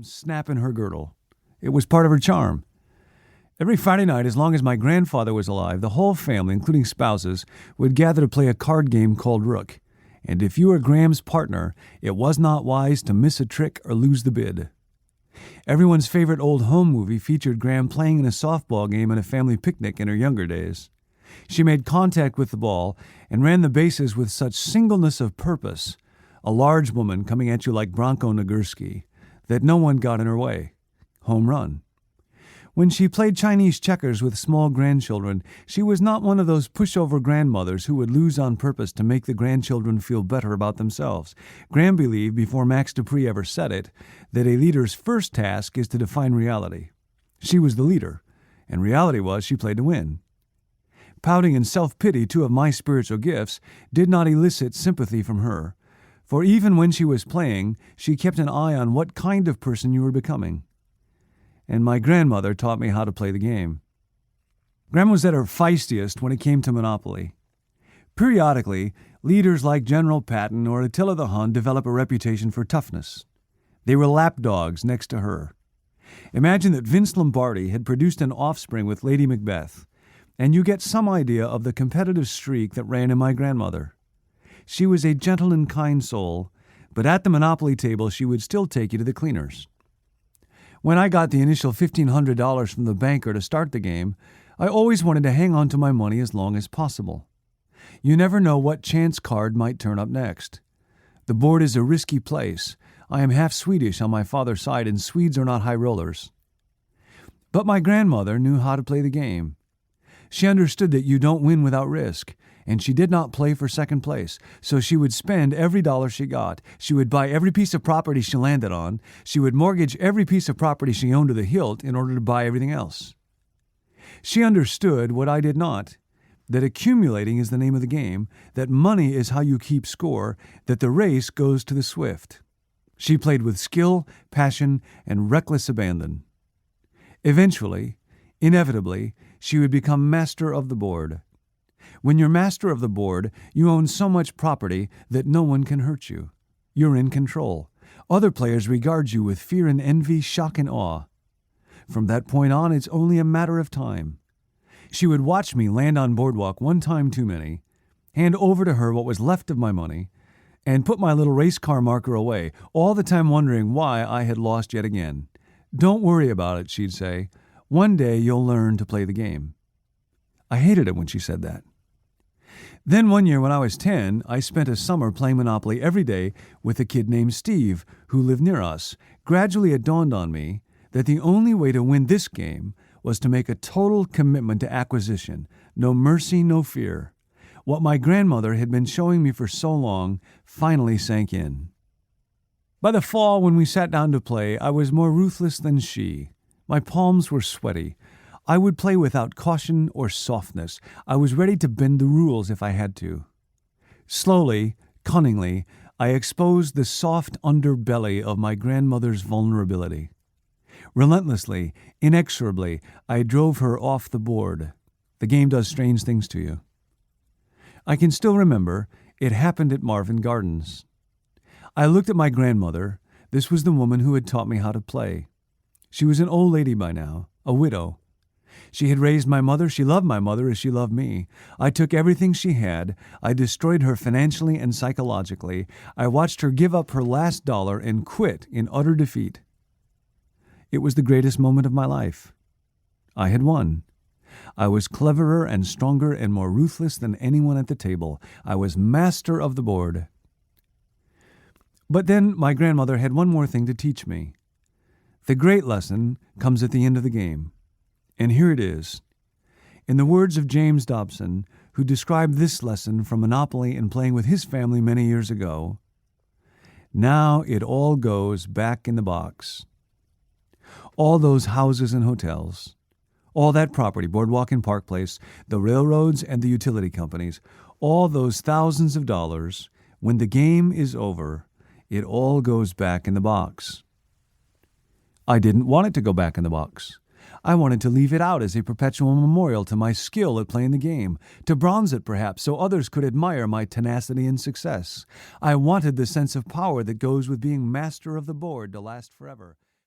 snap in her girdle. It was part of her charm. Every Friday night, as long as my grandfather was alive, the whole family, including spouses, would gather to play a card game called Rook. And if you were Graham's partner, it was not wise to miss a trick or lose the bid. Everyone's favorite old home movie featured Graham playing in a softball game at a family picnic in her younger days. She made contact with the ball and ran the bases with such singleness of purpose, a large woman coming at you like Bronco Nagurski, that no one got in her way. Home run. When she played Chinese checkers with small grandchildren, she was not one of those pushover grandmothers who would lose on purpose to make the grandchildren feel better about themselves. Graham believed, before Max Dupree ever said it, that a leader's first task is to define reality. She was the leader, and reality was she played to win. Pouting and self-pity, two of my spiritual gifts, did not elicit sympathy from her, for even when she was playing, she kept an eye on what kind of person you were becoming. And my grandmother taught me how to play the game. Grandma was at her feistiest when it came to Monopoly. Periodically, leaders like General Patton or Attila the Hun develop a reputation for toughness. They were lapdogs next to her. Imagine that Vince Lombardi had produced an offspring with Lady Macbeth, and you get some idea of the competitive streak that ran in my grandmother. She was a gentle and kind soul, but at the Monopoly table she would still take you to the cleaners. When I got the initial $1,500 from the banker to start the game, I always wanted to hang on to my money as long as possible. You never know what chance card might turn up next. The board is a risky place. I am half Swedish on my father's side, and Swedes are not high rollers. But my grandmother knew how to play the game. She understood that you don't win without risk, and she did not play for second place, so she would spend every dollar she got. She would buy every piece of property she landed on. She would mortgage every piece of property she owned to the hilt in order to buy everything else. She understood what I did not, that accumulating is the name of the game, that money is how you keep score, that the race goes to the swift. She played with skill, passion, and reckless abandon. Eventually, inevitably, she would become master of the board. When you're master of the board, you own so much property that no one can hurt you. You're in control. Other players regard you with fear and envy, shock and awe. From that point on, it's only a matter of time. She would watch me land on boardwalk one time too many, hand over to her what was left of my money, and put my little race car marker away, all the time wondering why I had lost yet again. "Don't worry about it," she'd say. "One day you'll learn to play the game." I hated it when she said that. Then one year when I was 10, I spent a summer playing Monopoly every day with a kid named Steve, who lived near us. Gradually it dawned on me that the only way to win this game was to make a total commitment to acquisition. No mercy, no fear. What my grandmother had been showing me for so long finally sank in. By the fall, when we sat down to play, I was more ruthless than she. My palms were sweaty. I would play without caution or softness. I was ready to bend the rules if I had to. Slowly, cunningly, I exposed the soft underbelly of my grandmother's vulnerability. Relentlessly, inexorably, I drove her off the board. The game does strange things to you. I can still remember it happened at Marvin Gardens. I looked at my grandmother. This was the woman who had taught me how to play. She was an old lady by now, a widow. She had raised my mother. She loved my mother as she loved me. I took everything she had. I destroyed her financially and psychologically. I watched her give up her last dollar and quit in utter defeat. It was the greatest moment of my life. I had won. I was cleverer and stronger and more ruthless than anyone at the table. I was master of the board. But then my grandmother had one more thing to teach me. The great lesson comes at the end of the game. And here it is. In the words of James Dobson, who described this lesson from Monopoly and playing with his family many years ago, "Now it all goes back in the box." All those houses and hotels, all that property, Boardwalk and Park Place, the railroads and the utility companies, all those thousands of dollars, when the game is over, it all goes back in the box. I didn't want it to go back in the box. I wanted to leave it out as a perpetual memorial to my skill at playing the game, to bronze it perhaps so others could admire my tenacity and success. I wanted the sense of power that goes with being master of the board to last forever.